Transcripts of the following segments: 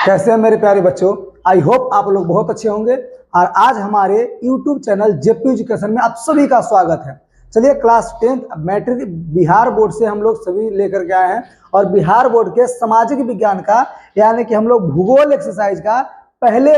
कैसे हैं मेरे प्यारे बच्चों। आई होप आप लोग बहुत अच्छे होंगे। और आज हमारे यूट्यूब चैनल जेपी एजुकेशन में आप सभी का स्वागत है। चलिए क्लास 10 मैट्रिक बिहार बोर्ड से हम लोग सभी लेकर के आए हैं और बिहार बोर्ड के सामाजिक विज्ञान का यानी कि हम लोग भूगोल एक्सरसाइज का पहले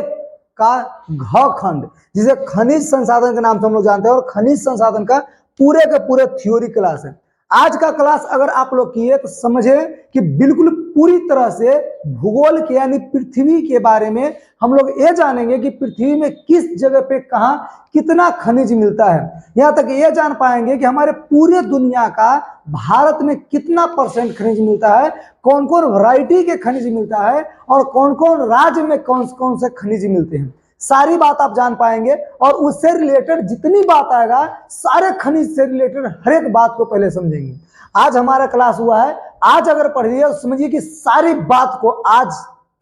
का घ खंड जिसे खनिज संसाधन के नाम से हम लोग जानते हैं और खनिज संसाधन का पूरे के पूरे थ्योरी क्लास है। आज का क्लास अगर आप लोग किए तो समझे कि बिल्कुल पूरी तरह से भूगोल के यानी पृथ्वी के बारे में हम लोग ये जानेंगे कि पृथ्वी में किस जगह पे कहाँ कितना खनिज मिलता है। यहाँ तक ये जान पाएंगे कि हमारे पूरे दुनिया का भारत में कितना % खनिज मिलता है, कौन कौन वैरायटी के खनिज मिलता है और कौन कौन राज्य में कौन कौन से खनिज मिलते हैं। सारी बात आप जान पाएंगे और उससे रिलेटेड जितनी बात आएगा सारे खनिज से रिलेटेड हर एक बात को पहले समझेंगे। आज हमारा क्लास हुआ है, आज अगर पढ़िए तो समझिए कि सारी बात को आज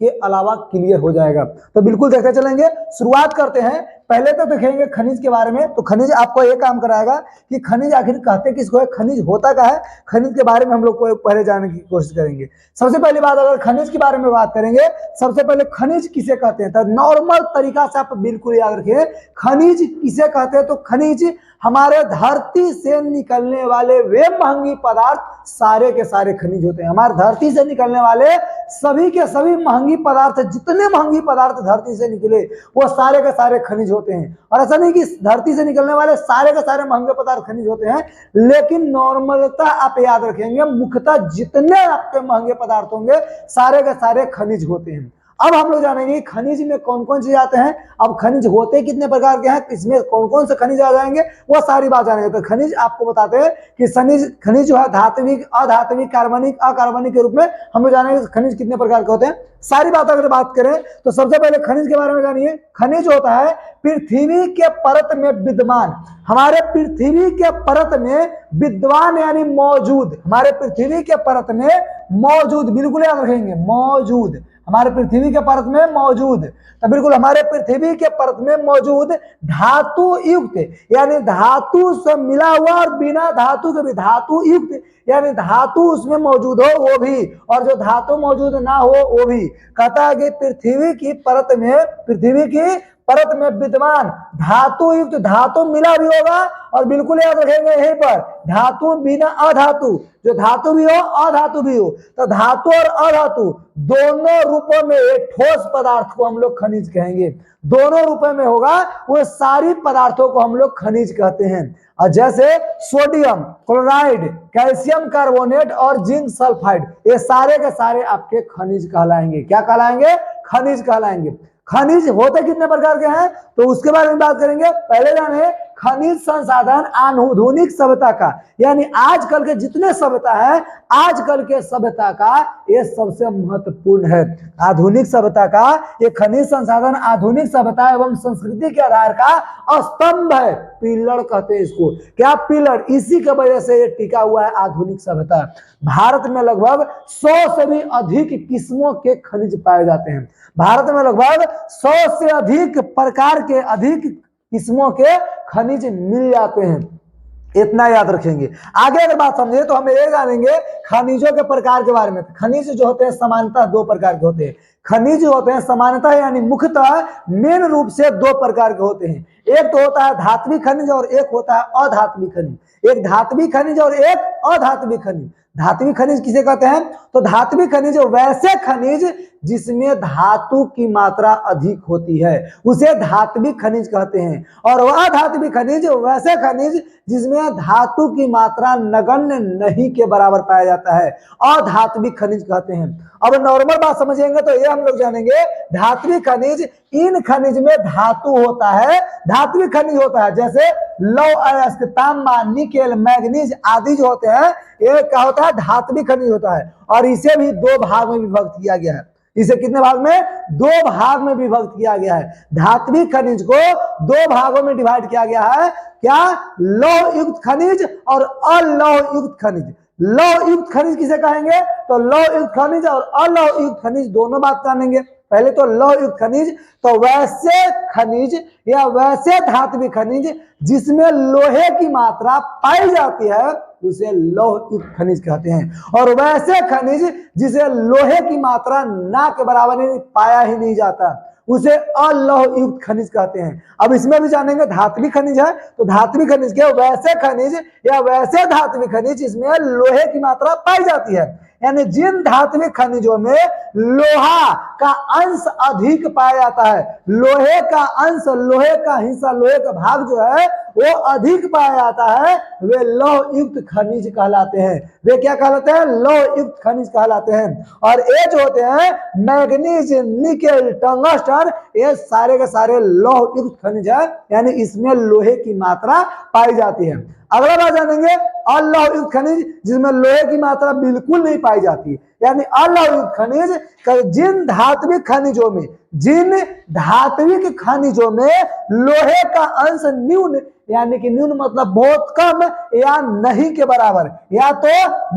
के अलावा क्लियर हो जाएगा। तो बिल्कुल देखते चलेंगे। शुरुआत करते हैं। पहले तो देखेंगे खनिज के बारे में। तो खनिज आपको ये काम कराएगा कि खनिज आखिर कहते किसको है, खनिज होता क्या है, खनिज के बारे में हम लोग को पहले जानने की कोशिश करेंगे। सबसे पहली बात अगर खनिज के बारे में बात करेंगे, सबसे पहले खनिज किसे कहते हैं तो नॉर्मल तरीका से आप बिल्कुल याद रखिए खनिज किसे कहते हैं। तो खनिज हमारे धरती से निकलने वाले वे महंगी पदार्थ सारे के सारे खनिज होते हैं। हमारे धरती से निकलने वाले सभी के सभी महंगी पदार्थ, जितने महंगी पदार्थ धरती से निकले वो सारे के सारे खनिज होते हैं। और ऐसा नहीं कि धरती से निकलने वाले सारे के सारे महंगे पदार्थ खनिज होते हैं, लेकिन नॉर्मलता आप याद रखेंगे मुख्यतः जितने आपके महंगे पदार्थ होंगे सारे के सारे खनिज होते हैं। अब हम लोग जानेंगे खनिज में कौन कौन चीज आते हैं, अब खनिज होते कितने प्रकार के हैं, इसमें कौन कौन से खनिज आ जाएंगे वो सारी बात जानेंगे। तो खनिज आपको बताते हैं कि खनिज जो है धात्विक, अधात्विक, कार्बनिक, अकार्बनिक के रूप में हम लोग जानेंगे खनिज कितने प्रकार के होते हैं। सारी बात अगर बात करें तो सबसे पहले खनिज के बारे में जानिए। खनिज होता है पृथ्वी के परत में विद्यमान, हमारे पृथ्वी के परत में विद्वान यानी मौजूद, हमारे पृथ्वी के परत में मौजूद, बिल्कुल याद रखेंगे मौजूद, हमारे पृथ्वी के परत में मौजूद। तो बिल्कुल हमारे पृथ्वी के परत में मौजूद धातु युक्त यानी धातु से मिला हुआ और बिना धातु के भी धातु युक्त यानी धातु उसमें मौजूद हो वो भी, और जो धातु मौजूद ना हो वो भी। कहता है कि पृथ्वी की परत में विद्यमान धातु युक्त, धातु मिला भी होगा और बिल्कुल याद रखेंगे यहीं पर धातु बिना अधातु, जो धातु भी हो अधातु भी हो। तो धातु और अधातु दोनों रूपों में एक ठोस पदार्थ को हम लोग खनिज कहेंगे, दोनों रूपों में होगा वो सारी पदार्थों को हम लोग खनिज कहते हैं। और जैसे सोडियम क्लोराइड, कैल्शियम कार्बोनेट और जिंक सल्फाइड, ये सारे के सारे आपके खनिज कहलाएंगे। क्या कहलाएंगे? खनिज कहलाएंगे। खनिज होते कितने प्रकार के हैं तो उसके बारे में बात करेंगे। पहले जाने खनिज संसाधन आधुनिक सभ्यता का, यानी आजकल के जितने सभ्यता है आजकल के सभ्यता का ये सबसे महत्वपूर्ण है। आधुनिक सभ्यता का ये खनिज संसाधन आधुनिक सभ्यता एवं संस्कृति के आधार का स्तंभ है, पिलर कहते हैं इसको। क्या पिलर? इसी की वजह से ये टिका हुआ है आधुनिक सभ्यता। भारत में लगभग 100 से भी अधिक किस्मों के खनिज पाए जाते हैं। भारत में लगभग 100 से अधिक प्रकार के अधिक किस्मों के खनिज मिल जाते हैं, इतना याद रखेंगे। आगे अगर बात समझे तो हम ये जानेंगे खनिजों के प्रकार के बारे में। खनिज जो होते हैं सामान्यतः 2 प्रकार के होते हैं। खनिज होते हैं सामान्यतः यानी मुख्यतः मेन रूप से 2 प्रकार के होते हैं। एक तो होता है धात्विक खनिज और एक होता है अधात्विक खनिज। एक धात्विक खनिज और एक अधात्विक खनिज। धात्विक खनिज किसे कहते हैं तो धात्विक खनिज वैसे खनिज जिसमें धातु की मात्रा अधिक होती है उसे धात्विक खनिज कहते हैं, और वह धात्विक खनिज वैसे खनिज जिसमें धातु की मात्रा नगण्य नहीं के बराबर पाया जाता है, अधात्विक खनिज कहते हैं। अब नॉर्मल बात समझेंगे तो ये हम लोग जानेंगे धात्विक खनिज, इन खनिज में धातु होता है, धात्विक खनिज होता है जैसे लौह अयस्क, तांबा, निकेल, मैग्नीज आदि जो होते हैं ये क्या होता है धात्विक खनिज होता है। और इसे भी 2 भाग में विभक्त किया गया है। इसे कितने भाग में? 2 भाग में विभक्त किया गया है। धात्विक खनिज को 2 भागों में डिवाइड किया गया है। क्या? लौह युक्त खनिज और अलौह युक्त खनिज। लौह युक्त खनिज किसे कहेंगे तो लौह युक्त खनिज और अलौह युक्त खनिज दोनों बात जानेंगे। पहले तो लौह युक्त खनिज तो वैसे खनिज या वैसे धात्विक खनिज जिसमें लोहे की मात्रा पाई जाती है उसे लौह युक्त खनिज कहते हैं। और वैसे खनिज जिसे लोहे की मात्रा ना के बराबर पाया ही नहीं जाता उसे अलौह युक्त खनिज कहते हैं। अब इसमें भी जानेंगे धात्विक खनिज है तो धात्विक खनिज के वैसे खनिज या वैसे धात्विक खनिज जिसमें लोहे की मात्रा पाई जाती है, यानी जिन धात्विक खनिजों में लोहा का अंश अधिक पाया जाता है, लोहे का अंश, लोहे का हिस्सा, लोहे का भाग जो है वो अधिक पाया जाता है, वे लौह युक्त खनिज कहलाते हैं। वे क्या कहलाते हैं? लौह युक्त खनिज कहलाते हैं। और ये जो होते हैं मैग्नीज, निकेल, टंगस्टन, ये सारे के सारे लौह युक्त खनिज है, यानी इसमें लोहे की मात्रा पाई जाती है। अगला बात जानेंगे अलौह युक्त खनिज जिसमें लोहे की मात्रा बिल्कुल नहीं पाई जाती, यानी अलौह युक्त खनिज जिन धात्विक खनिजों में लोहे का अंश न्यून, यानी कि न्यून मतलब बहुत कम या नहीं के बराबर या तो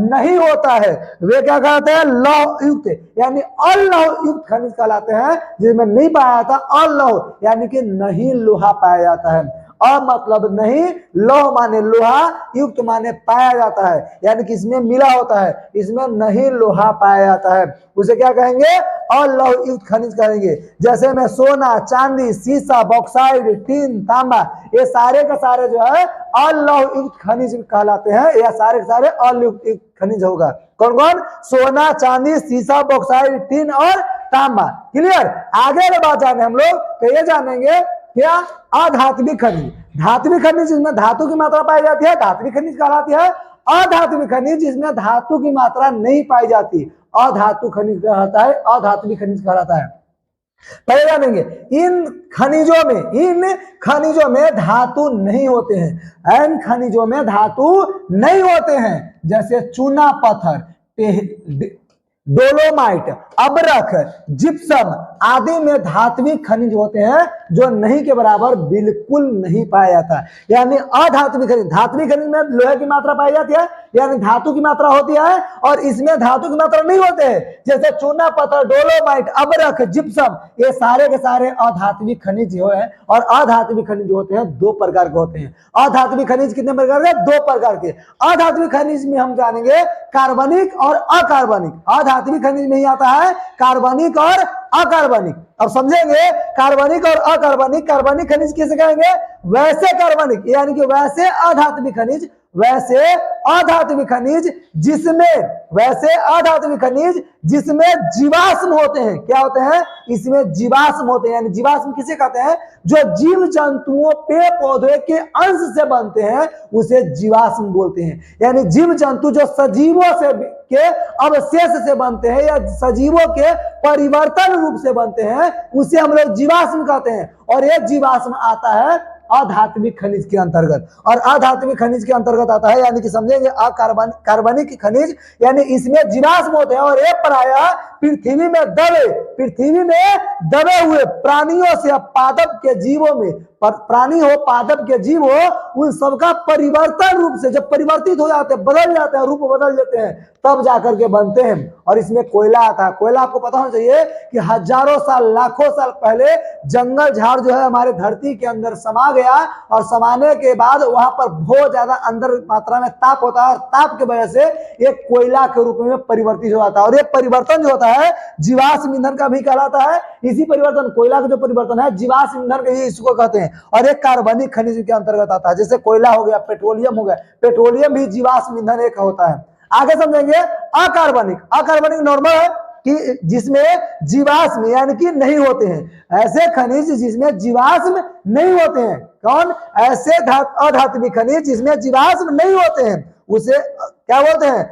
नहीं होता है, वे क्या कहते हैं? लौह युक्त, यानी अलौह युक्त खनिज कहलाते हैं, जिसमें नहीं पाया जाता अलौह, यानी कि नहीं लोहा पाया जाता है। मतलब नहीं, लौह माने लोहा, युक्त माने पाया जाता है, यानी कि इसमें मिला होता है, इसमें नहीं लोहा पाया जाता है, उसे क्या कहेंगे? अलौह युक्त खनिज कहेंगे। जैसे में सोना, चांदी, सीसा, बॉक्साइड, टीन, तांबा, ये सारे के सारे जो है अलौह युक्त खनिज कहलाते हैं, या सारे के सारे अलौह युक्त खनिज होगा। कौन कौन? सोना, चांदी, सीसा, बॉक्साइड, टीन और तांबा। क्लियर? आगे की बात जाने हम लोग तो ये जानेंगे क्या? अधात्विक खनिज। धात्विक खनिज जिसमें धातु की मात्रा पाई जाती है धात्विक खनिज कहलाती है। अधात्विक खनिज जिसमें धातु की मात्रा नहीं पाई जाती अधातु खनिज कहलाता है, अधात्विक खनिज कहलाता है। पहले जानेंगे इन खनिजों में धातु नहीं होते हैं, इन खनिजों में धातु नहीं होते हैं, जैसे चूना पत्थर, डोलोमाइट, अबरख, जिप्सम आदि में धात्विक खनिज होते हैं जो नहीं के बराबर बिल्कुल नहीं पाया जाता, यानी अधात्विक खनिज। धात्विक खनिज में लोहे की मात्रा पाई जाती है, यानी धातु की मात्रा होती है, और इसमें धातु की मात्रा नहीं होते हैं, जैसे चूना पत्थर, डोलोमाइट, अबरख, जिप्सम, ये सारे के सारे अधात्विक खनिज जो है। और अधात्विक खनिज होते हैं दो प्रकार के होते हैं। अधात्विक खनिज कितने प्रकार के? दो प्रकार के। अधात्विक खनिज में हम जानेंगे कार्बनिक और अकार्बनिक। अधात्विक खनिज में ही आता है कार्बनिक और अकार्बनिक। अब समझेंगे कार्बनिक और अकार्बनिक। कार्बनिक खनिज किसे कहेंगे? वैसे कार्बनिक, यानी कि वैसे अधात्विक खनिज, वैसे अधात्विक खनिज जिसमें जीवाश्म होते हैं। क्या होते हैं? इसमें जीवाश्म होते हैं, यानी जीवाश्म किसे कहते हैं? जो जीव जंतुओं, पेड़ पौधे के अंश से बनते हैं उसे जीवाश्म बोलते हैं। यानी जीव जंतु जो सजीवों से के अवशेष से बनते हैं या सजीवों के परिवर्तन रूप से बनते हैं उसे हम लोग जीवाश्म कहते हैं। और यह जीवाश्म आता है अधात्विक खनिज के अंतर्गत, और अधात्विक खनिज के अंतर्गत आता है, यानी कि समझेंगे कार्बनिक खनिज, यानी इसमें जीवाश्म होते हैं और ये प्रायः पृथ्वी में दबे हुए प्राणियों से, पादप के जीवों में, प्राणी हो, पादप के जीव हो, उन सबका परिवर्तन रूप से जब परिवर्तित हो जाते हैं, बदल जाते हैं, रूप बदल जाते हैं, तब जाकर के बनते हैं। और इसमें कोयला आता है। कोयला आपको पता होना चाहिए कि हजारों साल, लाखों साल पहले जंगल झाड़ जो है हमारे धरती के अंदर समा गया, और समाने के बाद वहां पर बहुत ज्यादा अंदर मात्रा में ताप होता है, और ताप की वजह से ये कोयला के रूप में परिवर्तित हो जाता है। और ये परिवर्तन जो होता है जीवाश्म ईंधन का भी कहलाता है। इसी परिवर्तन, कोयला का जो परिवर्तन है जीवाश्म ईंधन का, ये इसको कहते हैं। और एक कार्बनिक खनिज के अंतर्गत आता है, जैसे कोयला हो गया, पेट्रोलियम हो गया। पेट्रोलियम भी जीवाश्म ईंधन एक होता है। आगे समझेंगे अकार्बनिक नॉर्मल है कि जिसमें जीवाश्म यानी कि नहीं होते हैं। ऐसे खनिज जिसमें जीवाश्म नहीं होते हैं। कौन? ऐसे अधात्विक खनिज जिसमें जीवाश्म नहीं होते हैं उसे क्या बोलते हैं?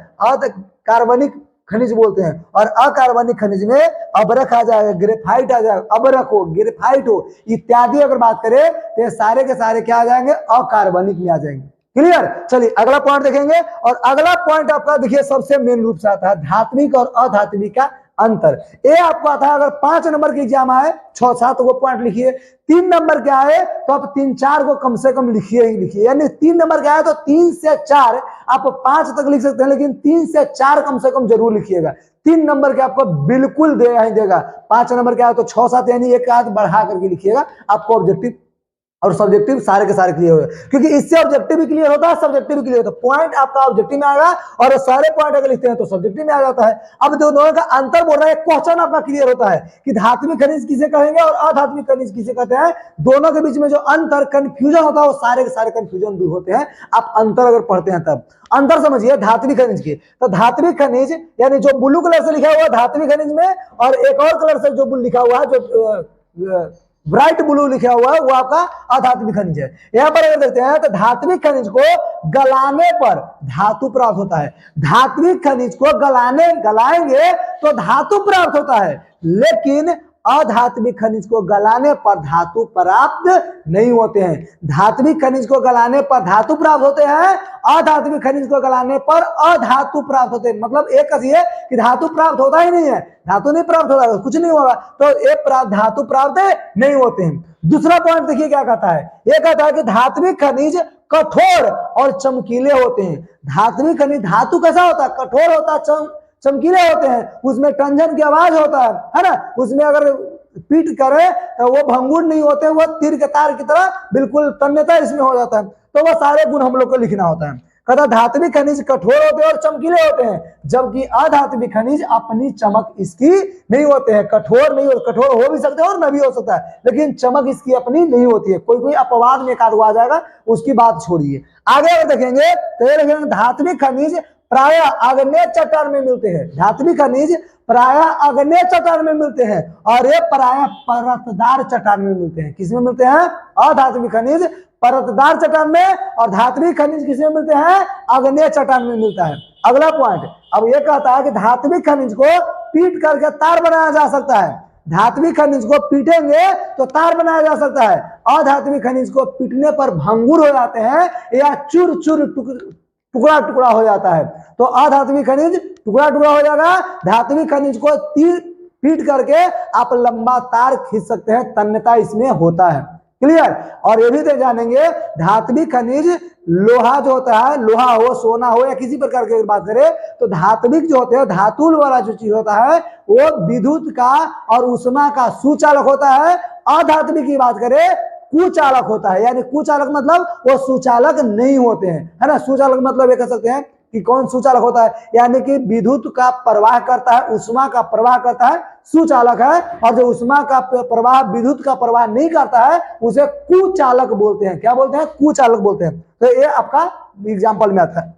कार्बनिक खनिज बोलते हैं। और अकार्बनिक खनिज में अबरख आ जाएगा, ग्रेफाइट आ जाएगा, अबरख हो, ग्रेफाइट हो इत्यादि अगर बात करें तो ये सारे के सारे क्या आ जाएंगे? अकार्बनिक में आ जाएंगे। क्लियर? चलिए अगला पॉइंट देखेंगे। और अगला पॉइंट आपका देखिए सबसे मेन रूप से आता है धात्विक और अधात्विक का अंतर। ये आपको आता है अगर 5 नंबर की एग्जाम आए 6-7 को पॉइंट लिखिए, 3 नंबर के आए तो आप 3-4 को कम से कम लिखिए ही लिखिए। यानी 3 नंबर के आए तो 3 से 4, आप 5 तक लिख सकते हैं लेकिन 3 से 4 कम से कम जरूर लिखिएगा। 3 नंबर के आपको बिल्कुल देगा ही देगा। 5 नंबर के आए तो 6-7 यानी एक आध बढ़ा करके लिखिएगा, आपको ऑब्जेक्टिव और सब्जेक्टिव सारे के सारे क्लियर हो, क्योंकि इससे ऑब्जेक्टिव भी क्लियर होता है, सब्जेक्टिव भी क्लियर होता है। पॉइंट आपका ऑब्जेक्टिव में आएगा और सारे पॉइंट अगर लिखते हैं तो सब्जेक्टिव में आ जाता है। अब दोनों का अंतर बोल रहा है, क्वेश्चन आपका क्लियर होता है कि धात्विक खनिज किसे कहेंगे और अधात्विक खनिज किसे कहते हैं। दोनों के बीच में जो अंतर कंफ्यूजन होता है वो सारे के सारे कंफ्यूजन दूर होते हैं, आप अंतर अगर पढ़ते हैं तब। अंतर समझिए धात्विक खनिज के, तो धात्विक खनिज यानी जो ब्लू कलर से लिखा हुआ है धात्विक खनिज में, और एक और कलर से जो लिखा हुआ है, जो ब्राइट ब्लू लिखा हुआ है, वो आपका अधात्विक खनिज है। यहां पर अगर देखते हैं तो धात्विक खनिज को गलाने पर धातु प्राप्त होता है। धात्विक खनिज को गलाएंगे तो धातु प्राप्त होता है, लेकिन अधात्विक खनिज को गलाने पर धातु प्राप्त नहीं होते हैं। धात्विक खनिज को गलाने पर धातु प्राप्त होते हैं, अधात्विक खनिज को गलाने पर अधातु प्राप्त होते हैं। मतलब एक है कि धातु प्राप्त होता ही नहीं है, धातु नहीं प्राप्त होता है, कुछ नहीं होगा, तो एक धातु प्राप्त नहीं होते हैं। दूसरा पॉइंट देखिए क्या कहता है, यह कहता है कि धात्विक खनिज कठोर और चमकीले होते हैं। धात्विक खनिज धातु कैसा होता है, कठोर होता है, चमकीले होते हैं, उसमें टंजन की आवाज होता है ना, उसमें अगर पीट करे तो वो भंगुर नहीं होते, वो तीर के तार की तरह बिल्कुल तन्यता इसमें हो जाता है। तो वो सारे गुण हम लोग को लिखना होता है। कहता धात्विक खनिज कठोर होते हैं और चमकीले होते हैं, जबकि अधात्विक खनिज अपनी चमक इसकी नहीं होते हैं। कठोर नहीं हो, कठोर हो भी सकते हैं और न भी हो सकता है, लेकिन चमक इसकी अपनी नहीं होती है। कोई कोई अपवाद में एक आध आ जाएगा, उसकी बात छोड़िए। आगे अगर देखेंगे तो ये देखेंगे धात्विक खनिज प्राय आग्नेय चट्टान में मिलते हैं। धात्विक खनिज प्राय आग्नेय चट्टान में मिलते हैं और ये प्राय परतदार चट्टान में मिलते हैं। किसमें मिलते हैं, अधात्विक खनिज परतदार चट्टान में, और धात्विक खनिज किसमें मिलते हैं, आग्नेय चट्टान में मिलता है। अगला पॉइंट अब ये कहता है कि धात्विक खनिज को पीट करके तार बनाया जा सकता है। धात्विक खनिज को पीटेंगे तो तार बनाया जा सकता है, अधात्विक खनिज को पीटने पर भंगुर हो जाते हैं या चूर चूर टुकड़ा टुकड़ा हो जाता है। तो अधात्विक खनिज टुकड़ा टुकड़ा हो जाएगा, धात्विक खनिज को तीर पीट करके आप लंबा तार खींच सकते हैं, तन्यता इसमें होता है। क्लियर। और ये भी जानेंगे धात्विक खनिज लोहा जो होता है, लोहा हो, सोना हो या किसी प्रकार की बात करें तो धात्विक जो होते हैं, धातुल वाला जो चीज होता है वो विद्युत का और उष्मा का सुचालक होता है। अधात्विक की बात करें कुचालक होता है, यानी कुचालक मतलब वो सुचालक नहीं होते हैं, है ना। सुचालक मतलब ये कह सकते हैं कि कौन सुचालक होता है, यानी कि विद्युत का प्रवाह करता है, उष्मा का प्रवाह करता है, सुचालक है। और जो उष्मा का प्रवाह विद्युत का प्रवाह नहीं करता है उसे कुचालक बोलते हैं। क्या बोलते हैं, कुचालक बोलते हैं। तो ये आपका एग्जाम्पल में आता है,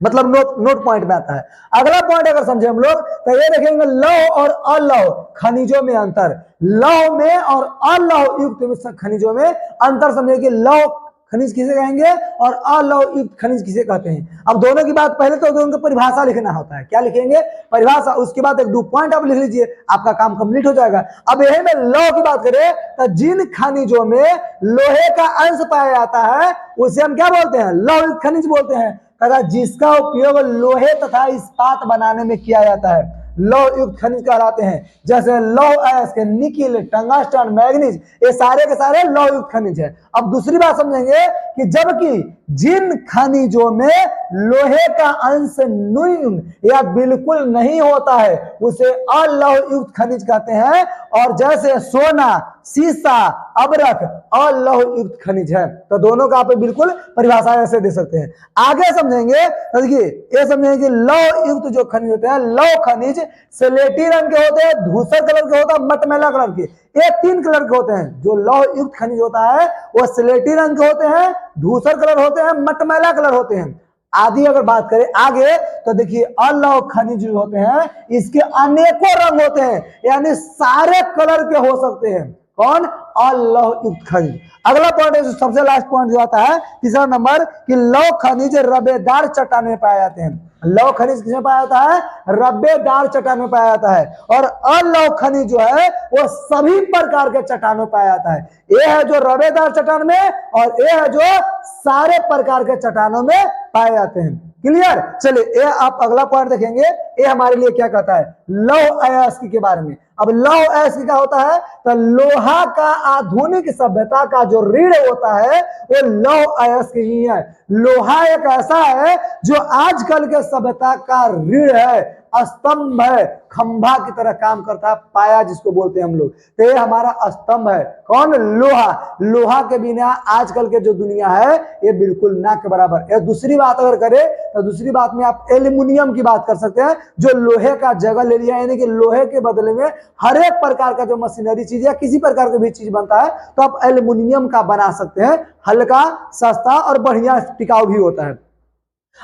मतलब नोट पॉइंट में आता है। अगला पॉइंट अगर समझे हम लोग तो ये देखेंगे लौह और अलौह खनिजों में अंतर। लौह में और अलौह युक्त खनिजों में अंतर समझे कि लौह खनिज किसे कहेंगे और अलौह युक्त खनिज किसे कहते हैं। अब दोनों की बात, पहले तो दोनों की परिभाषा लिखना होता है। क्या लिखेंगे, परिभाषा, उसके बाद एक दो पॉइंट आप लिख लीजिए, आपका काम कंप्लीट हो जाएगा। अब यही में लौह की बात करें तो जिन खनिजों में लोहे का अंश पाया जाता है उसे हम क्या बोलते हैं, लौह युक्त खनिज बोलते हैं। जिसका उपयोग लोहे तथा इस्पात बनाने में किया जाता है लौह युक्त खनिज कहलाते हैं। जैसे लौह अयस्क, निकिल, टंगस्टन, मैग्नीज, ये सारे के सारे लौह युक्त खनिज है। अब दूसरी बात समझेंगे कि जबकि जिन खनिजों में लोहे का अंश न्यून या बिल्कुल नहीं होता है उसे अलौह युक्त खनिज कहते हैं। और जैसे सोना, सीसा, अबरख अलौह युक्त खनिज है। तो दोनों का आप बिल्कुल परिभाषा ऐसे दे सकते हैं। आगे समझेंगे तो देखिए ये समझेंगे कि लौह युक्त जो खनिज होते हैं, लौह खनिज स्लेटी रंग के होते हैं, धूसर कलर के होता है, मटमैला कलर के, ये तीन कलर के होते हैं। जो लौह युक्त खनिज होता है वो स्लेटी रंग के होते हैं, धूसर कलर होते हैं, मटमैला कलर होते हैं आदि। अगर बात करें आगे तो देखिए अलौह खनिज जो होते हैं इसके अनेकों रंग होते हैं, यानी सारे कलर के हो सकते हैं। कौन, अलौह युक्त खनिज। अगला पॉइंट है सबसे लास्ट पॉइंट जो आता है तीसरा नंबर कि लौह खनिज रबेदार चट्टान में पाए जाते हैं। लौह खनिज किसमें पाया जाता है, रबेदार चट्टान में पाया जाता है। और अलौह खनिज जो है वो सभी प्रकार के चट्टानों में पाया जाता है। ये है जो रबेदार चट्टान में और ये है जो सारे प्रकार के चट्टानों में पाए जाते हैं। क्लियर। चलिए ये आप अगला पॉइंट देखेंगे, ये हमारे लिए क्या कहता है, लौह अयस्क के बारे में। अब लौह अयस्क क्या होता है, तो लोहा का आधुनिक सभ्यता का जो रीढ़ होता है वो लौह अयस्क ही है। लोहा एक ऐसा है जो आजकल के सभ्यता का रीढ़ है। स्तंभ है, खंभा की तरह काम करता है, पाया जिसको बोलते हैं हम लोग। तो ये हमारा स्तंभ है, कौन? लोहा। लोहा के बिना आजकल के जो दुनिया है ये बिल्कुल ना के बराबर। या दूसरी बात अगर करें तो दूसरी बात में आप एल्युमिनियम की बात कर सकते हैं, जो लोहे का जगह ले लिया, यानी कि लोहे के बदले में हर एक प्रकार का जो मशीनरी चीज या किसी प्रकार की भी चीज बनता है तो आप एल्युमिनियम का बना सकते हैं, हल्का, सस्ता और बढ़िया टिकाऊ भी होता है।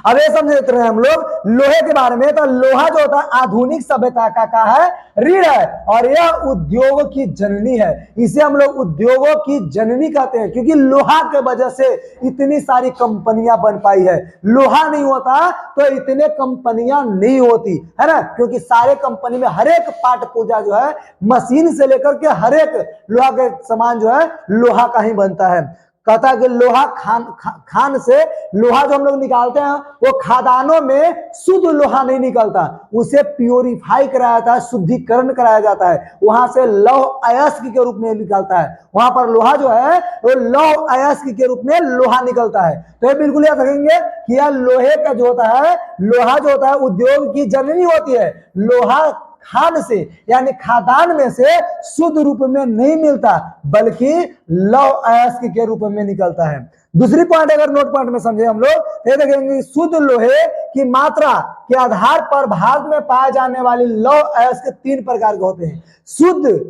अब ये समझ लेते हैं हम लोग लोहे के बारे में। तो लोहा जो होता है आधुनिक सभ्यता का है, रीढ़ है, और यह उद्योगों की जननी है। इसे हम लोग उद्योगों की जननी कहते हैं, क्योंकि लोहा के वजह से इतनी सारी कंपनियां बन पाई है। लोहा नहीं होता तो इतने कंपनियां नहीं होती, है ना, क्योंकि सारे कंपनी में हर एक पार्ट पूजा जो है मशीन से लेकर के हर एक लोहा के सामान जो है लोहा का ही बनता है। कहता है कि लोहा खान से लोहा जो हम लोग निकालते हैं वो खदानों में शुद्ध लोहा नहीं निकलता, उसे प्योरीफाई कराया जाता है, शुद्धिकरण कराया जाता है, वहां से लौह अयस्क के रूप में निकलता है। वहां पर लोहा जो है वो लौह अयस्क के रूप में लोहा निकलता है। तो ये बिल्कुल याद रखेंगे कि यह लोहे का जो होता है, लोहा जो होता है उद्योग की जननी होती है। लोहा खान से यानी खादान में से शुद्ध रूप में नहीं मिलता, बल्कि लौह अयस्क के रूप में निकलता है। दूसरी पॉइंट अगर नोट पॉइंट में समझे हम लोग तो देखेंगे शुद्ध लोहे की मात्रा के आधार पर भारत में पाए जाने वाली लौह अयस्क 3 प्रकार के होते हैं। शुद्ध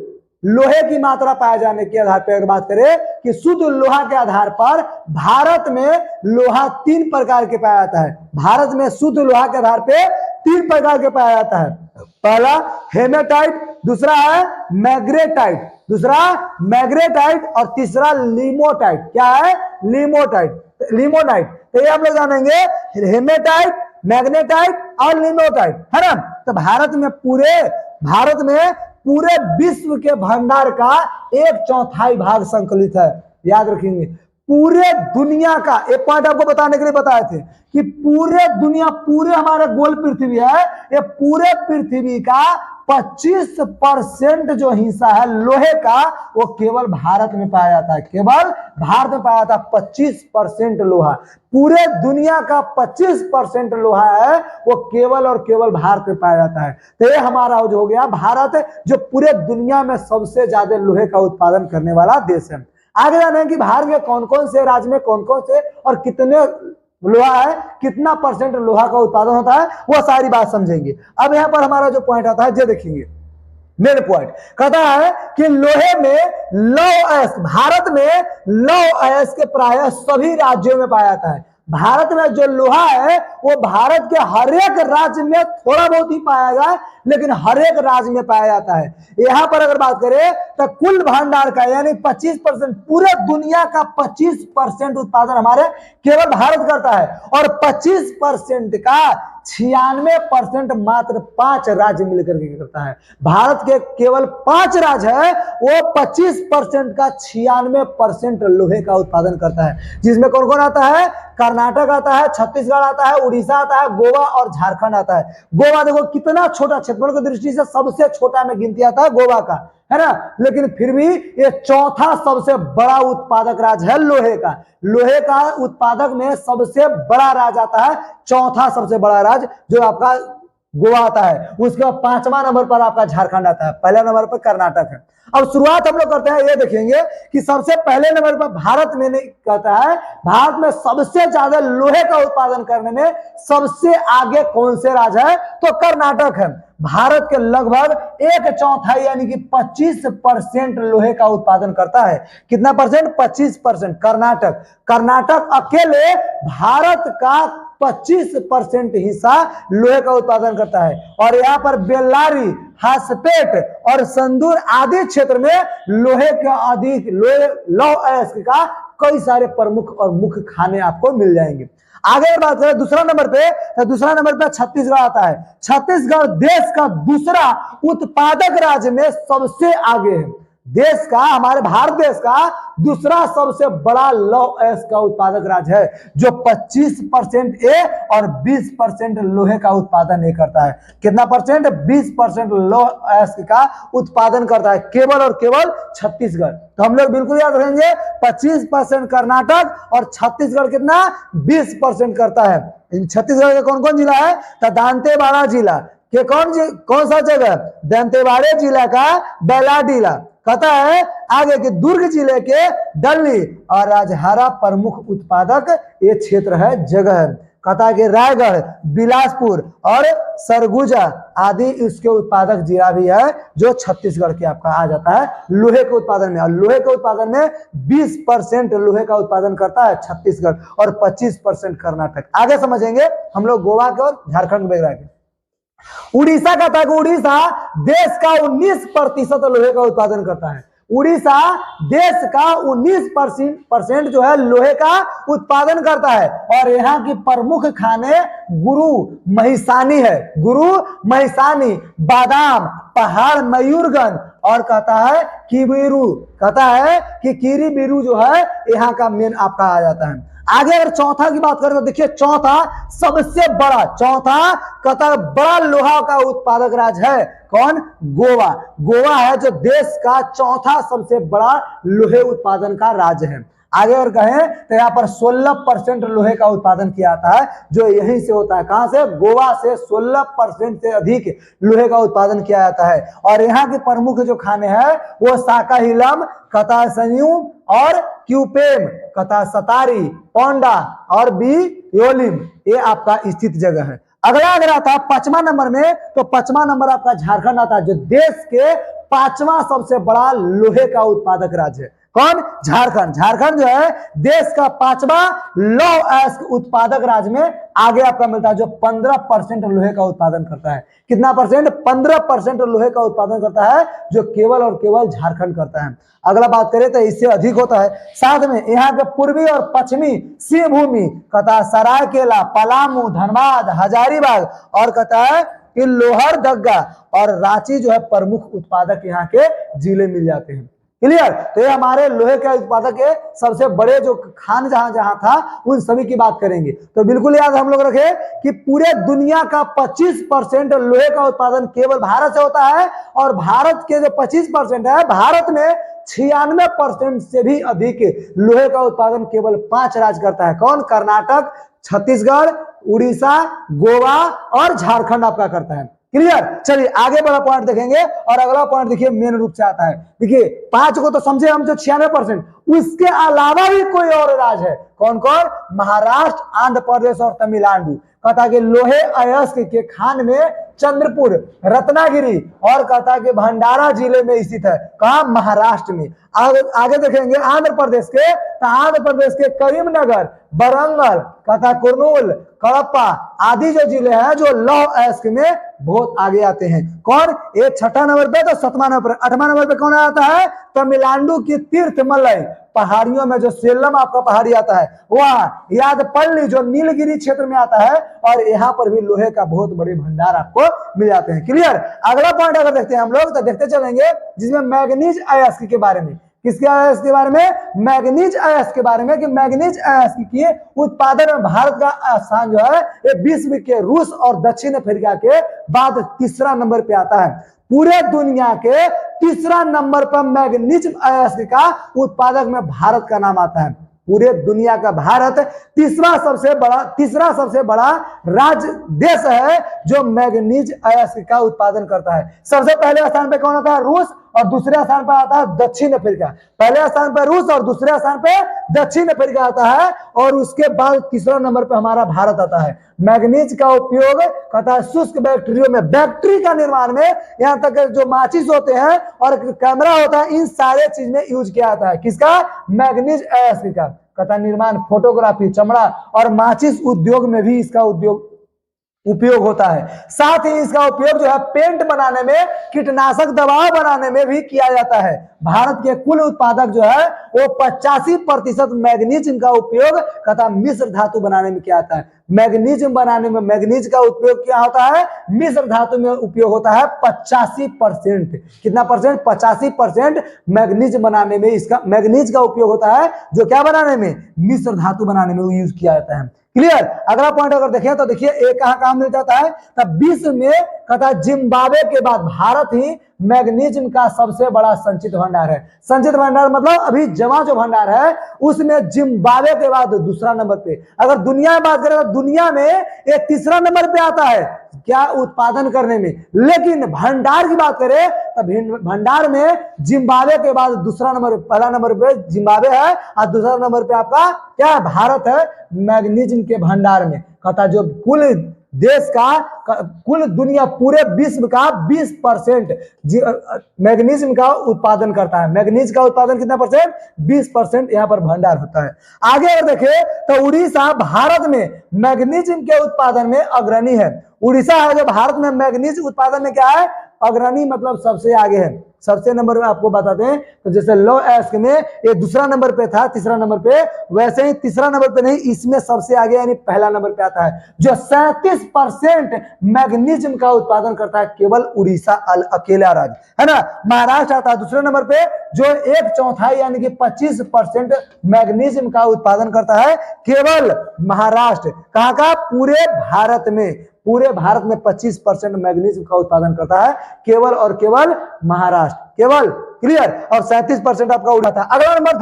लोहे की मात्रा पाए जाने के आधार पर अगर बात करें कि शुद्ध लोहा के आधार पर भारत में लोहा 3 प्रकार के पाया जाता है। भारत में शुद्ध लोहा के आधार पर 3 प्रकार के पाया जाता है। पहला हेमेटाइट, दूसरा है मैग्नेटाइट, और तीसरा लिमोटाइट। क्या है? लिमोनाइट। तो ये हम लोग जानेंगे हेमेटाइट, मैग्नेटाइट और लिमोटाइट, है ना। तो भारत में पूरे विश्व के भंडार का 1/4 भाग संकलित है। याद रखेंगे पूरे दुनिया का, एक पॉइंट आपको बताने के लिए बताए थे कि पूरे हमारे गोल पृथ्वी है, ये पूरे पृथ्वी का 25% जो हिस्सा है लोहे का वो केवल भारत में पाया जाता है। केवल भारत में पाया जाता है 25% लोहा। पूरे दुनिया का 25% लोहा है वो केवल और केवल भारत में पाया जाता है। तो ये हमारा जो हो गया भारत, जो पूरे दुनिया में सबसे ज्यादा लोहे का उत्पादन करने वाला देश है। आगे जाने कि भारत के कौन कौन से राज्य में कौन कौन से और कितने लोहा है, कितना % लोहा का उत्पादन होता है, वो सारी बात समझेंगे। अब यहाँ पर हमारा जो पॉइंट आता है ये देखेंगे, मेन पॉइंट कहता है कि लोहे में लौह अयस्क, भारत में लौह अयस्क प्राय सभी राज्यों में पाया जाता है। भारत में जो लोहा है वो भारत के हर एक राज्य में थोड़ा बहुत ही पाया जाए, लेकिन हर एक राज्य में पाया जाता है। यहां पर अगर बात करें तो कुल भंडार का यानी 25%, पूरे दुनिया का 25% उत्पादन हमारे केवल भारत करता है, और 25% का 96% मात्र 5 राज्य मिलकर के करता है। भारत के केवल 5 राज्य है वो 25% का 96% लोहे का उत्पादन करता है, जिसमें कौन कौन आता है? कर्नाटक आता है, छत्तीसगढ़ आता है, उड़ीसा आता है, गोवा और झारखंड आता है। गोवा देखो कितना छोटा, क्षेत्रफल की दृष्टि से सबसे छोटा में गिनती आता है गोवा का, है ना, लेकिन फिर भी ये 4था सबसे बड़ा उत्पादक राज्य है लोहे का। लोहे का उत्पादक में सबसे बड़ा राज्य आता है, 4था सबसे बड़ा राज्य जो आपका गोवा आता है। उसके बाद 5वां नंबर पर आपका झारखंड आता है, पहला नंबर पर कर्नाटक है। अब शुरुआत हम लोग करते हैं, ये देखेंगे कि सबसे पहले नंबर पर भारत में नहीं कहता है, भारत में सबसे ज्यादा लोहे का उत्पादन करने में सबसे आगे कौन से राज्य है? तो कर्नाटक है। भारत के लगभग 1/4 यानी कि 25% लोहे का उत्पादन करता है। कितना परसेंट? 25%। कर्नाटक अकेले भारत का 25% हिस्सा लोहे का उत्पादन करता है, और यहाँ पर बेल्लारी, हासपेट और संदूर आदि क्षेत्र में लोहे का अधिक लौह अयस्क का कई सारे प्रमुख और मुख्य खाने आपको मिल जाएंगे। आगे बात करें दूसरा नंबर पे, तो दूसरा नंबर पे छत्तीसगढ़ आता है। छत्तीसगढ़ देश का दूसरा उत्पादक राज्य में सबसे आगे है। देश का, हमारे भारत देश का दूसरा सबसे बड़ा लौह अयस्क का उत्पादक राज्य है, जो 25% ए और 20% लोहे का उत्पादन नहीं करता है। कितना परसेंट? 20% लौह अयस्क का उत्पादन करता है, केवल और केवल छत्तीसगढ़। तो हम लोग बिल्कुल याद रखेंगे 25% कर्नाटक और छत्तीसगढ़ कितना? 20% करता है। छत्तीसगढ़ का कौन कौन जिला है? तो दंतेवाड़ा जिला, कि कौन सा जगह? दंतेवाड़ा जिला का बैलाडीला। कहता है आगे के दुर्ग जिले के डल्ली और राजहारा प्रमुख उत्पादक ये क्षेत्र है, जगह है। कहता है कि रायगढ़, बिलासपुर और सरगुजा आदि इसके उत्पादक जिला भी है, जो छत्तीसगढ़ के आपका आ जाता है लोहे के उत्पादन में। और लोहे के उत्पादन में 20% लोहे का उत्पादन करता है छत्तीसगढ़ और 25% कर्नाटक। आगे समझेंगे हम लोग गोवा के और झारखंड वगैरह के। उड़ीसा का था, उड़ीसा देश का 19% लोहे का उत्पादन करता है। उड़ीसा देश का 19% जो है लोहे का उत्पादन करता है। और यहाँ की प्रमुख खाने गुरु महिसानी है, गुरु महिसानी, बादाम, पहाड़ मयूरगंज और कहता है कीबीरू। कहता है कि कीरीबीरू जो है यहाँ का मेन आपका आ जाता है। आगे अगर चौथा की बात करें तो देखिए चौथा सबसे बड़ा, चौथा कहता बड़ा लोहा का उत्पादक राज्य है कौन? गोवा। गोवा है जो देश का चौथा सबसे बड़ा लोहे उत्पादन का राज्य है। आगे अगर कहें तो यहाँ पर 16% लोहे का उत्पादन किया जाता है, जो यहीं से होता है। कहां से? गोवा से 16% से अधिक लोहे का उत्पादन किया जाता है। और यहाँ के प्रमुख जो खाने हैं वो साकाहिलम, कथा संयुम और क्यूपेम, कथा सतारी, पोंडा और बी योलिम, ये आपका स्थित जगह है। अगला अगर आता है 5वां नंबर में, तो 5वां नंबर आपका झारखंड आता है, जो देश के 5वां सबसे बड़ा लोहे का उत्पादक राज्य है। कौन? झारखंड। झारखंड जो है देश का 5वां लौह अयस्क उत्पादक राज्य में आगे आपका मिलता है, जो 15% लोहे का उत्पादन करता है। कितना परसेंट? 15% लोहे का उत्पादन करता है, जो केवल और केवल झारखंड करता है। अगला बात करें तो इससे अधिक होता है। साथ में यहाँ के पूर्वी और पश्चिमी सिंहभूमि, कहता सरायकेला, पलामू, धनबाद, हजारीबाग और कहता है कि लोहरदगा और रांची जो है प्रमुख उत्पादक यहाँ के जिले मिल जाते हैं। क्लियर? तो ये हमारे लोहे के उत्पादक के सबसे बड़े जो खान जहां था उन सभी की बात करेंगे। तो बिल्कुल याद हम लोग रखें कि पूरे दुनिया का 25% लोहे का उत्पादन केवल भारत से होता है। और भारत के जो 25% है, भारत में 96% से भी अधिक लोहे का उत्पादन केवल 5 राज्य करता है। कौन? कर्नाटक, छत्तीसगढ़, उड़ीसा, गोवा और झारखंड आपका करता है। क्लियर? चलिए आगे बड़ा पॉइंट देखेंगे। और अगला पॉइंट देखिए मेन रूप से आता है। देखिए 5 को तो समझे हम, जो 96%, उसके अलावा भी कोई और राज्य है। कौन कौन? महाराष्ट्र, आंध्र प्रदेश और तमिलनाडु। कहता कि लोहे अयस्क के खान में चंद्रपुर, रत्नागिरी और कहता कि भंडारा जिले में स्थित है। कहा? महाराष्ट्र में। आगे देखेंगे आंध्र प्रदेश के, तो आंध्र प्रदेश के करीमनगर, बरंगल, कहता कुर्नूल, कड़प्पा आदि जो जिले हैं जो लौह अयस्क में बहुत आगे आते हैं। कौन? ये 6ठा नंबर पे, तो 7वां नंबर पे। 8वां नंबर पे कौन आता है? तमिलनाडु की तीर्थमलई पहाड़ियों में जो सेलम आपका पहाड़ी आता है, वह यादपल्ली जो नीलगिरी क्षेत्र में आता है। और यहाँ पर भी लोहे का बहुत बड़े भंडार आपको मिल जाते हैं। क्लियर? अगला पॉइंट अगर देखते हैं हम लोग, तो देखते चलेंगे जिसमें मैग्नीज अयस्क के बारे में। किसके अयस्क के बारे में? मैग्नीज अयस्क के बारे में। कि मैग्नीज अयस्क की उत्पादन में भारत का स्थान जो है ये विश्व के रूस और दक्षिण अफ्रीका के बाद 3रा नंबर पे आता है। पूरे दुनिया के 3रा नंबर पर मैग्नीज अयस्क का उत्पादक में भारत का नाम आता है। पूरे दुनिया का भारत तीसरा सबसे बड़ा राज्य देश है जो मैग्नीज अयस्क का उत्पादन करता है। सबसे पहले स्थान पे कौन आता है? रूस। और दूसरे स्थान पर आता है दक्षिण अफ्रीका। पहले स्थान पर रूस और दूसरे स्थान पे दक्षिण अफ्रीका आता है। और उसके बाद 3रा नंबर पे हमारा भारत आता है। मैग्नीज का उपयोग कहता है शुष्क बैक्टीरियो में, बैक्टीरिया का निर्माण में, यहाँ तक जो माचिस होते हैं और कैमरा होता है, इन सारे चीज में यूज किया जाता है। किसका? मैग्नीज अयस्क का। कहता निर्माण, फोटोग्राफी, चमड़ा और माचिस उद्योग में भी इसका उपयोग होता है। साथ ही इसका उपयोग जो है पेंट बनाने में, कीटनाशक दवा बनाने में भी किया जाता है। भारत के कुल उत्पादक जो है वो 85% मैग्नीज का उपयोग कहता मिश्र धातु बनाने में किया जाता है। मैग्नीज बनाने में मैग्नीज का उपयोग क्या होता है? मिश्र धातु में उपयोग होता है 85%। कितना परसेंट? 85% मैग्नीज बनाने में इसका मैग्नीज का उपयोग होता है, जो क्या बनाने में? मिश्र धातु बनाने में यूज किया जाता है। क्लियर? अगला पॉइंट अगर देखें तो देखिए एक कहां मिल जाता है? तब विश्व में कहता जिम्बाब्वे के बाद भारत ही मैग्नीशियम का सबसे बड़ा संचित भंडार है। संचित भंडार मतलब अभी जमा जो भंडार है उसमें जिम्बाब्वे के बाद दूसरा नंबर पे। अगर दुनिया में बात करें तो दुनिया में ये तीसरा नंबर पे आता है क्या उत्पादन करने में, लेकिन भंडार की बात करें तो भंडार में जिम्बाब्वे के बाद दूसरा नंबर, पहला नंबर पे जिम्बाब्वे है और दूसरा नंबर पे आपका क्या है, भारत है मैग्नीशियम के भंडार में। कहता जो कुल देश का, कुल दुनिया पूरे विश्व का 20% मैग्नीशियम का उत्पादन करता है। मैग्नीज का उत्पादन कितना परसेंट, 20% यहाँ पर भंडार होता है। आगे अगर देखें तो उड़ीसा भारत में मैग्नीशियम के उत्पादन में अग्रणी है। उड़ीसा है जो भारत में मैग्नीज उत्पादन में क्या है, अग्रणी मतलब सबसे आगे है। सबसे नंबर में आपको बताते हैं तो जैसे लो एस्क में ये दूसरा नंबर पे था, तीसरा नंबर पे, वैसे ही तीसरा नंबर पे नहीं, इसमें सबसे आगे यानी पहला नंबर पे आता है जो 37% मैग्नीशियम का उत्पादन करता है, केवल उड़ीसा अकेला राज्य है ना। महाराष्ट्र आता है दूसरे नंबर पे जो 1/4 यानी कि 25% मैग्नीशियम का उत्पादन करता है, केवल महाराष्ट्र। कहाँ का, पूरे भारत में, पूरे भारत में 25% मैग्नीशियम का उत्पादन करता है, केवल और केवल महाराष्ट्र, केवल। क्लियर। और 37% आपका उड़ाता है। अगला नंबर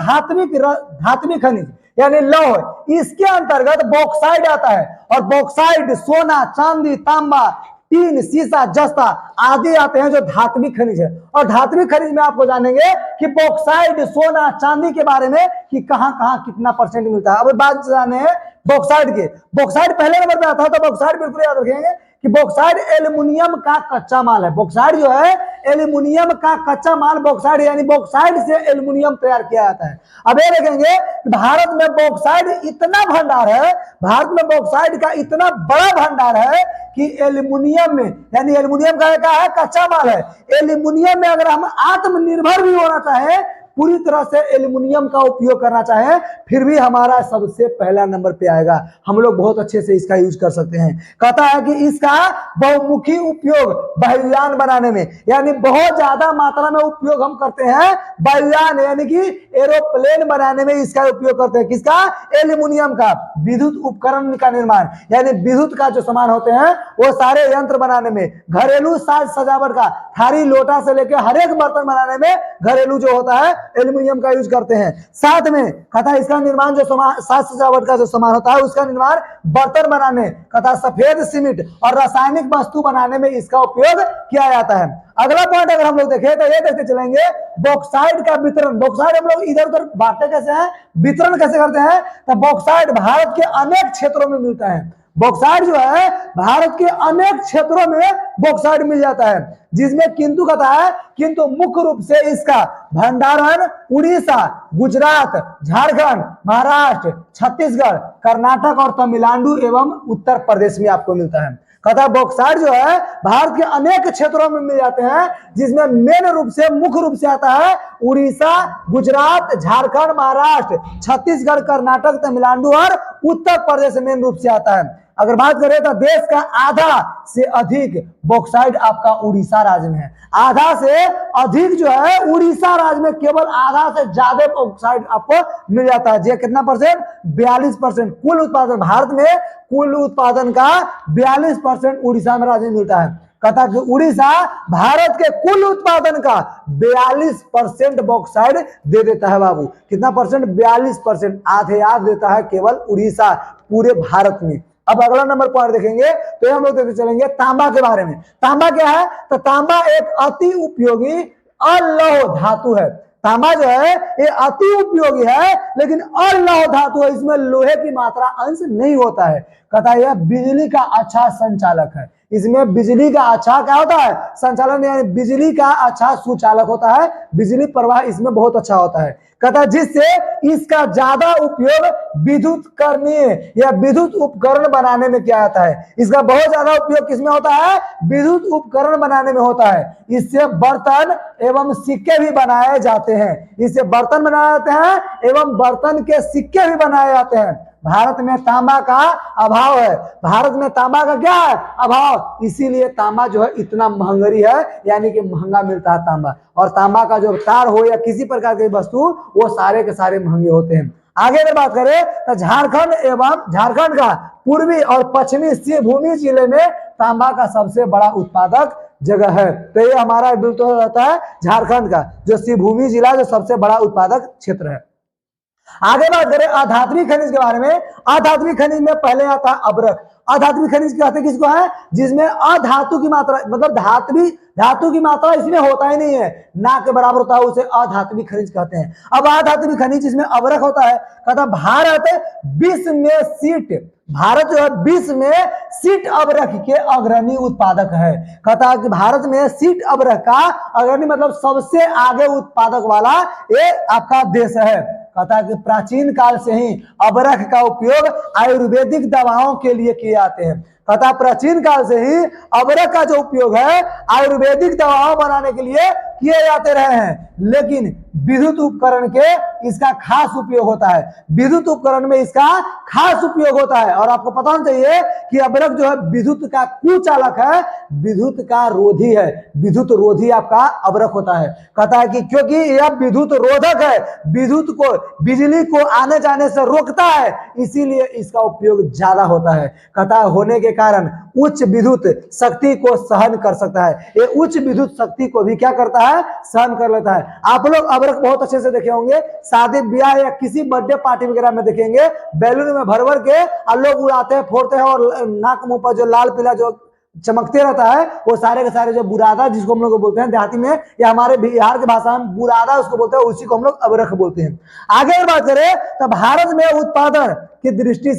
धात्विक खनिज यानी लौह, इसके अंतर्गत बॉक्साइड आता है। और बॉक्साइड सोना, चांदी, तांबा, टीन, सीसा, जस्ता आदि आते हैं जो धात्विक खनिज है। और धात्विक खनिज में आपको जानेंगे कि बॉक्साइड, सोना, चांदी के बारे में कि कहां कहां कितना परसेंट मिलता है। अब बात जाने हैं बॉक्साइड के। बॉक्साइड पहले नंबर पे आता है, तो बॉक्साइड बिल्कुल याद रखेंगे कि बॉक्साइड एल्युमिनियम का कच्चा माल है। बॉक्साइड जो है एल्युमिनियम का कच्चा माल बॉक्साइड, यानी बॉक्साइड से एल्युमिनियम तैयार किया जाता है। अब ये देखेंगे भारत में बॉक्साइड इतना भंडार है, भारत में बॉक्साइड का इतना बड़ा भंडार है कि एल्युमिनियम में, यानी एल्युमिनियम का क्या है, कच्चा माल है। एल्युमिनियम में अगर हम आत्मनिर्भर भी होना चाहें, पूरी तरह से एल्युमिनियम का उपयोग करना चाहे, फिर भी हमारा सबसे पहला नंबर पे आएगा। हम लोग बहुत अच्छे से इसका यूज कर सकते हैं। कहता है कि इसका बहुमुखी उपयोग वायुयान बनाने में, यानी बहुत ज्यादा मात्रा में उपयोग हम करते हैं वायुयान यानी कि एरोप्लेन बनाने में इसका उपयोग करते हैं। किसका, एल्युमिनियम का। विद्युत उपकरण का निर्माण यानी विद्युत का जो सामान होते हैं वो सारे यंत्र बनाने में, घरेलू साज सजावट का, थारी लोटा से लेकर हर एक बर्तन बनाने में घरेलू जो होता है एल्युमिनियम का यूज करते हैं। साथ में कथा इसका निर्माण जो साज सजावट का जो सामान होता है उसका निर्माण बर्तन बनाने, कथा सफेद सीमेंट और रासायनिक वस्तु बनाने में इसका उपयोग किया जाता है। अगला पॉइंट अगर हम लोग देखें तो ये देखते चलेंगे बॉक्साइड का वितरण। बॉक्साइड हम लोग इधर उधर बांटते कैसे हैं, वितरण कैसे करते हैं, तो बॉक्साइड भारत के अनेक क्षेत्रों में मिलता है। बॉक्साइड जो है भारत के अनेक क्षेत्रों में बॉक्साइड मिल जाता है, जिसमें किंतु कहता है किंतु मुख्य रूप से इसका भंडारण उड़ीसा, गुजरात, झारखंड, महाराष्ट्र, छत्तीसगढ़, कर्नाटक और तमिलनाडु एवं उत्तर प्रदेश में आपको मिलता है। कहता बॉक्साइड जो है भारत के अनेक क्षेत्रों में मिल जाते हैं, जिसमें मेन रूप से, मुख्य रूप से आता है उड़ीसा, गुजरात, झारखंड, महाराष्ट्र, छत्तीसगढ़, कर्नाटक, तमिलनाडु और उत्तर प्रदेश मेन रूप से आता है। अगर बात करें तो देश का आधा से अधिक बॉक्साइड आपका उड़ीसा राज्य में है। आधा से अधिक जो है उड़ीसा राज्य में, केवल आधा से ज्यादा बॉक्साइड आपको मिल जाता है। ये कितना परसेंट, 42%। कुल उत्पादन भारत में, कुल उत्पादन का 42% उड़ीसा में राज्य में मिलता है। कहता कि उड़ीसा भारत के कुल उत्पादन का 42% बॉक्साइड दे देता है। बाबू कितना परसेंट, 42%, आधे आध देता है केवल उड़ीसा पूरे भारत में। अब अगला नंबर पॉइंट देखेंगे तो हम लोग देखते चलेंगे तांबा के बारे में। तांबा क्या है, तो तांबा एक अति उपयोगी अलौह धातु है। तांबा जो है ये अति उपयोगी है लेकिन अलौह धातु है, इसमें लोहे की मात्रा अंश नहीं होता है। कहता है यह बिजली का अच्छा संचालक है। इसमें बिजली का अच्छा क्या होता है, संचालन, यानी बिजली का अच्छा सुचालक होता है, बिजली प्रवाह इसमें बहुत अच्छा होता है। कहता है जिससे इसका ज्यादा उपयोग विद्युत करनीय या विद्युत उपकरण बनाने में किया जाता है। इसका बहुत ज्यादा उपयोग किसमें होता है, विद्युत उपकरण बनाने में होता है। इससे बर्तन एवं सिक्के भी बनाए जाते हैं। इससे बर्तन बनाए जाते हैं एवं बर्तन के सिक्के भी बनाए जाते हैं। भारत में तांबा का अभाव है। भारत में तांबा का क्या है, अभाव, इसीलिए तांबा जो है इतना महंगरी है, यानी कि महंगा मिलता है तांबा। और तांबा का जो तार हो या किसी प्रकार की वस्तु, वो सारे के सारे महंगे होते हैं। आगे अगर बात करें तो झारखंड का पूर्वी और पश्चिमी सिंहभूमि जिले में तांबा का सबसे बड़ा उत्पादक जगह है। तो ये हमारा बिल्कुल रहता है झारखंड का जो शिवभूमि जिला जो सबसे बड़ा उत्पादक क्षेत्र है। आगे बात करें आधात्मिक खनिज के बारे में। आधात्मिक खनिज में पहले आता है अब्रक। आधात्मिक खनिज कहते हैं किसको है, जिसमें अधातु की मात्रा मतलब धातु की मात्रा इसमें होता ही नहीं है, ना के बराबर होता है, उसे अधात्मिक खनिज कहते हैं। अब अधात्मिक खनिज जिसमें अब्रक होता है, कहता भारत विश्व में भारत जो है विश्व में सीट अब्रक के अग्रणी उत्पादक है। कहता है कि भारत में सीट अब्रक का अग्रणी मतलब सबसे आगे उत्पादक वाला ये आपका देश है। कहता है कि प्राचीन काल से ही अबरख का उपयोग आयुर्वेदिक दवाओं के लिए किए जाते हैं। कहता प्राचीन काल से ही अबरख का जो उपयोग है आयुर्वेदिक दवाओं बनाने के लिए किए जाते रहे हैं, लेकिन विद्युत उपकरण के इसका खास उपयोग होता है। विद्युत उपकरण में इसका खास उपयोग होता है। और आपको पता होना चाहिए कि अबरख जो है विद्युत का कुचालक है, विद्युत का रोधी है। विद्युत रोधी आपका अबरख होता है। कहता है कि क्योंकि यह विद्युत रोधक है, विद्युत को बिजली को आने जाने से रोकता है, इसीलिए इसका उपयोग ज्यादा होता है। कहता है होने के कारण उच्च विद्युत शक्ति को सहन कर सकता है। ये उच्च विद्युत शक्ति को भी क्या करता है, सहन कर लेता है। आप लोग अबरख बहुत अच्छे से देखे होंगे, शादी ब्याह या किसी बर्थडे पार्टी वगैरह में देखेंगे, बैलून में भर भर के लोग उड़ाते हैं, फोड़ते हैं, और नाक मुंह पर जो लाल पीला जो चमकते रहता है वो सारे के सारे जो बुरादा जिसको हम लोग बोलते हैं देहाती में या हमारे बिहार की भाषा में बुरादा उसको बोलते हैं, उसी को हम लोग अबरख बोलते हैं। आगे अगर बात करें तो भारत में उत्पादन की दृष्टि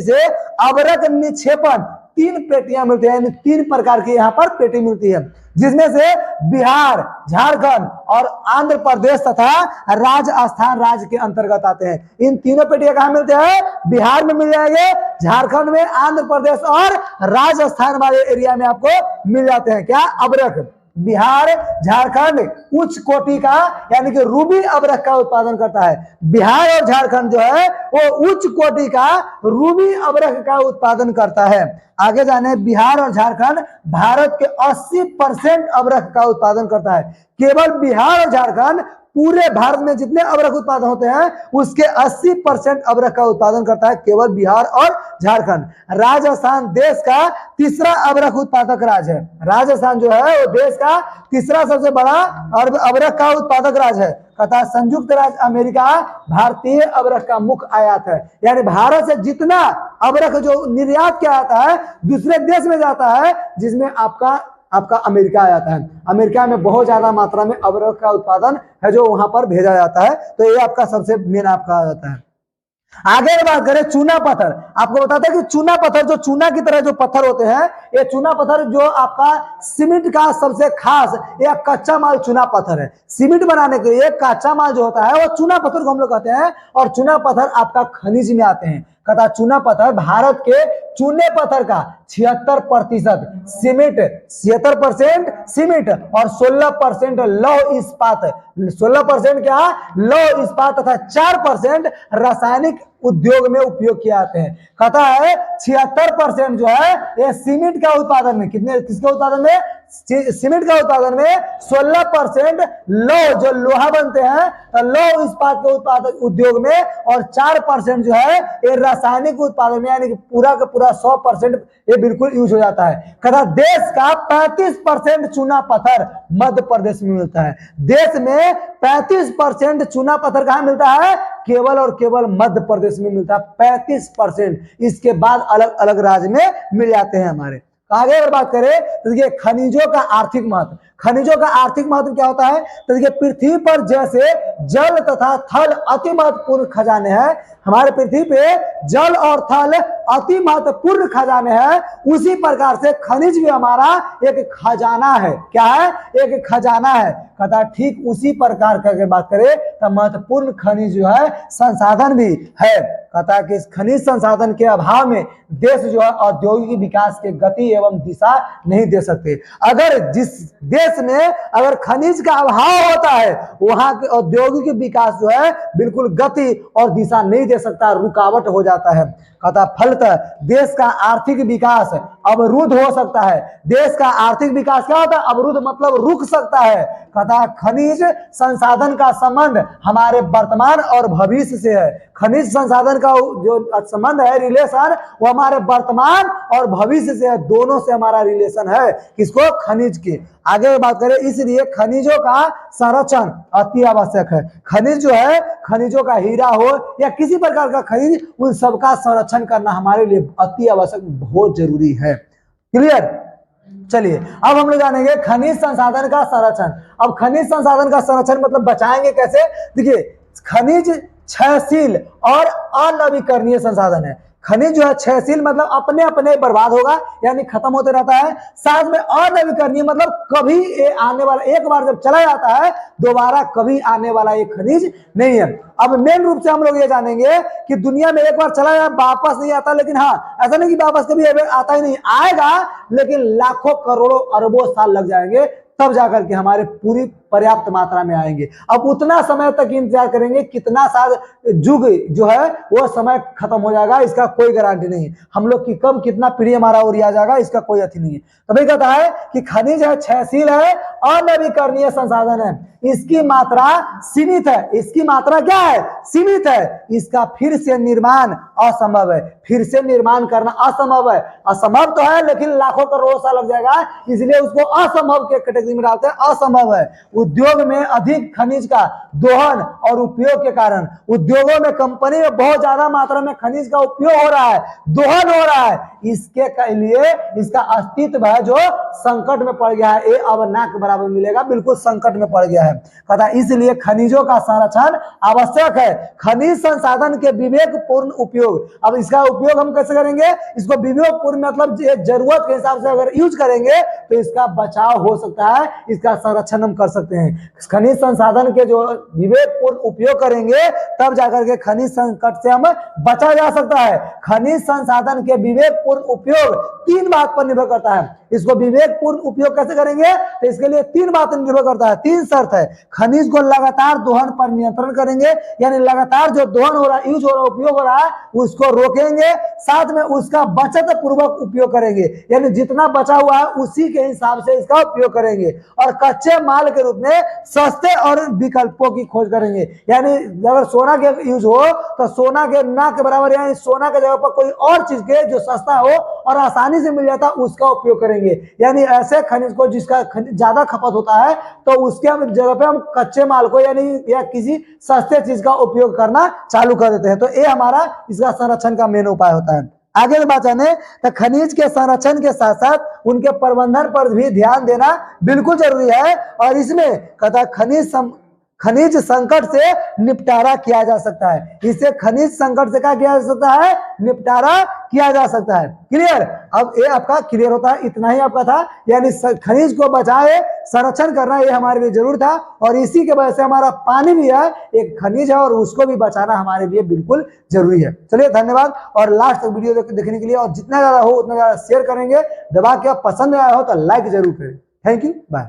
से अबरख निक्षेपण 3 पेटियां मिलती है, यानी 3 प्रकार की यहाँ पर पेटी मिलती है, जिसमें से बिहार, झारखंड और आंध्र प्रदेश तथा राजस्थान राज्य के अंतर्गत आते हैं। इन तीनों पेटियां कहाँ मिलते हैं, बिहार में मिल जाएंगे, झारखंड में, आंध्र प्रदेश और राजस्थान वाले एरिया में आपको मिल जाते हैं। क्या, अबरख। बिहार, झारखंड उच्च कोटि का यानी कि रूबी अबरख का उत्पादन करता है। बिहार और झारखंड जो है वो उच्च कोटि का रूबी अबरख का उत्पादन करता है। आगे जाने, बिहार और झारखंड भारत के 80% अबरख का उत्पादन करता है। केवल बिहार और झारखंड पूरे भारत में जितने अबरख उत्पादन होते हैं उसके 80% अबरख का उत्पादन करता है केवल बिहार और झारखंड। राजस्थान देश का तीसरा अबरख उत्पादक राज्य है। राजस्थान जो है वो देश का तीसरा सबसे बड़ा अबरख का उत्पादक राज्य है। कहता संयुक्त राज्य अमेरिका भारतीय अबरख का मुख्य आयात है, यानी भारत से जितना अबरख जो निर्यात किया जाता है दूसरे देश में जाता है, जिसमें आपका अमेरिका आ जाता है। अमेरिका में बहुत ज्यादा मात्रा में अबरख का उत्पादन है जो वहां पर भेजा जाता है। तो ये आपका सबसे मेन आपका आ जाता है। आगे बात करें चूना पत्थर। आपको बताते हैं कि चूना पत्थर जो चूना की तरह जो पत्थर होते हैं, ये चूना पत्थर जो आपका सीमेंट का सबसे खास या कच्चा माल चूना पत्थर है। सीमेंट बनाने के लिए कच्चा माल जो होता है वो चूना पत्थर को हम लोग कहते हैं, और चूना पत्थर आपका खनिज में आते हैं। कहता चूना पत्थर भारत के चूने पत्थर का 76% सीमेंट, 76% सीमेंट और 16% लौह इस्पात, 16% क्या, लौह इस्पात तथा 4% रासायनिक उद्योग में उपयोग किए जाते हैं। कहता है 76% जो है ये सीमेंट का उत्पादन में, किसके उत्पादन में, सीमेंट का उत्पादन में, 16% लौह जो लोहा बनते हैं लौह इस्पात के उत्पादन उद्योग में, और 4% जो है ये रासायनिक उत्पादन में, यानी कि पूरा का पूरा 100% ये बिल्कुल यूज हो जाता है। कहता देश का 35% चूना पत्थर मध्य प्रदेश में मिलता है। देश में 35% चूना पत्थर कहाँ मिलता है, केवल और केवल मध्य प्रदेश में मिलता है 35%। इसके बाद अलग अलग राज्य में मिल जाते हैं हमारे। आगे अगर बात करें तो देखिए खनिजों का आर्थिक महत्व। खनिजों का आर्थिक महत्व क्या होता है, तो देखिए पृथ्वी पर जैसे जल तथा थल अति महत्वपूर्ण खजाने हैं, हमारे पृथ्वी पे जल और थल अति महत्वपूर्ण खजाने हैं, उसी प्रकार से खनिज भी हमारा एक खजाना है। क्या है, एक खजाना है। कहता ठीक उसी प्रकार का अगर बात करें तो महत्वपूर्ण खनिज जो है संसाधन भी है। कहता कि इस खनिज संसाधन के अभाव में देश जो है औद्योगिक विकास के गति एवं दिशा नहीं दे सकते। अगर जिस देश में अगर खनिज का अभाव होता है वहां के औद्योगिक विकास जो है बिल्कुल गति और दिशा नहीं दे सकता, रुकावट हो जाता है। कहता फलतः देश का आर्थिक विकास अवरुद्ध हो सकता है। देश का आर्थिक विकास क्या होता है? अवरुद्ध मतलब रुक सकता है। कहता है खनिज संसाधन का संबंध हमारे वर्तमान और भविष्य से है। खनिज संसाधन का जो संबंध है, रिलेशन, वो हमारे वर्तमान और भविष्य से है, दोनों से हमारा रिलेशन है। किसको? खनिज के। आगे बात करें, इसलिए खनिजों का संरक्षण अति आवश्यक है। खनिज जो है, खनिजों का हीरा हो या किसी प्रकार का खनिज, उन सबका संरक्षण करना हमारे लिए अति आवश्यक, बहुत जरूरी है। क्लियर? चलिए अब हम लोग जानेंगे खनिज संसाधन का संरक्षण। अब खनिज संसाधन का संरक्षण मतलब बचाएंगे कैसे? देखिए, खनिज क्षयशील और अनवीकरणीय संसाधन है। खनिज जो है क्षयशील मतलब अपने अपने बर्बाद होगा, यानी खत्म होते रहता है। साथ में अनवीकरणीय मतलब कभी ये आने वाला, एक बार जब चला जाता है दोबारा कभी आने वाला ये खनिज नहीं है। अब मेन रूप से हम लोग ये जानेंगे कि दुनिया में एक बार चला जाए वापस नहीं आता, लेकिन हाँ, ऐसा नहीं कि वापस कभी आता ही नहीं, आएगा, लेकिन लाखों करोड़ों अरबों साल लग जाएंगे, तब जाकर के हमारे पूरी पर्याप्त मात्रा में आएंगे। अब उतना समय तक इंतजार करेंगे, कितना साल युग जो है वो समय खत्म हो जाएगा, इसका कोई गारंटी नहीं। हम लोग की कब कितना पीढ़ी हमारा और आ जाएगा, इसका कोई अति नहीं है। तभी कहता है कि खनिज है, क्षयशील है, अनवीकरणीय संसाधन है, इसकी मात्रा सीमित है। इसकी मात्रा क्या है? सीमित है। इसका फिर से निर्माण असंभव है। फिर से निर्माण करना असंभव है। असंभव तो है, लेकिन लाखों करोड़ों साल लग जाएगा, इसलिए उसको असंभव के कैटेगरी में डालते हैं। असंभव है। उद्योग में अधिक खनिज का दोहन और उपयोग के कारण, उद्योगों में, कंपनी में बहुत ज्यादा मात्रा में खनिज का उपयोग हो रहा है, दोहन हो रहा है, इसके लिए इसका अस्तित्व है जो संकट में पड़ गया है। ये अब ना के बराबर मिलेगा, बिल्कुल संकट में पड़ गया है। कहता है इसलिए खनिजों का संरक्षण आवश्यक है। खनिज संसाधन के विवेकपूर्ण उपयोग। अब इसका उपयोग हम कैसे करेंगे? इसको विवेकपूर्ण मतलब जरूरत के हिसाब से अगर यूज करेंगे तो इसका बचाव हो सकता है, इसका संरक्षण हम कर सकते हैं। खनिज संसाधन के जो विवेकपूर्ण उपयोग करेंगे तब जाकर के खनिज संकट से हम बचा जा सकता है। खनिज संसाधन के विवेकपूर्ण उपयोग तीन बात पर निर्भर करता है। इसको विवेकपूर्ण उपयोग कैसे करेंगे? तो इसके लिए तीन बात निर्भर करता है, तीन शर्त है। खनिज को लगातार दोहन पर नियंत्रण करेंगे, यानी लगातार जो दोहन हो रहा है, यूज हो रहा है, उपयोग हो रहा है, उसको रोकेंगे। साथ में उसका बचत पूर्वक उपयोग करेंगे, यानी जितना बचा हुआ है उसी के हिसाब से इसका उपयोग करेंगे। और कच्चे माल के रूप में सस्ते और विकल्पों की खोज करेंगे, यानी अगर सोना के यूज हो तो सोना के ना के बराबर, यानी सोना के जगह पर कोई और चीज के जो सस्ता हो और आसानी से मिल जाता है उसका उपयोग करेंगे। यानी ऐसे खनिज को जिसका ज्यादा खपत होता है तो उसके जगह पे हम कच्चे माल को यानी या किसी सस्ते चीज का उपयोग करना चालू कर देते हैं। तो ये हमारा इसका संरक्षण का मेन उपाय होता है। आगे बात जाने तो खनिज के संरक्षण के साथ साथ उनके प्रबंधन पर भी ध्यान देना बिल्कुल जरूरी है। और इसमें कहता है खनिज संकट से निपटारा किया जा सकता है। इससे खनिज संकट से क्या किया जा सकता है? निपटारा किया जा सकता है। क्लियर? अब ये आपका क्लियर होता है, इतना ही आपका था, यानी खनिज को बचाए, संरक्षण करना ये हमारे लिए जरूर था। और इसी के वजह से हमारा पानी भी है, एक खनिज है, और उसको भी बचाना हमारे लिए बिल्कुल जरूरी है। चलिए धन्यवाद, और लास्ट तक वीडियो देखने के लिए, और जितना ज्यादा हो उतना ज्यादा शेयर करेंगे। दबा के पसंद आया हो तो लाइक जरूर करें। Thank you, bye.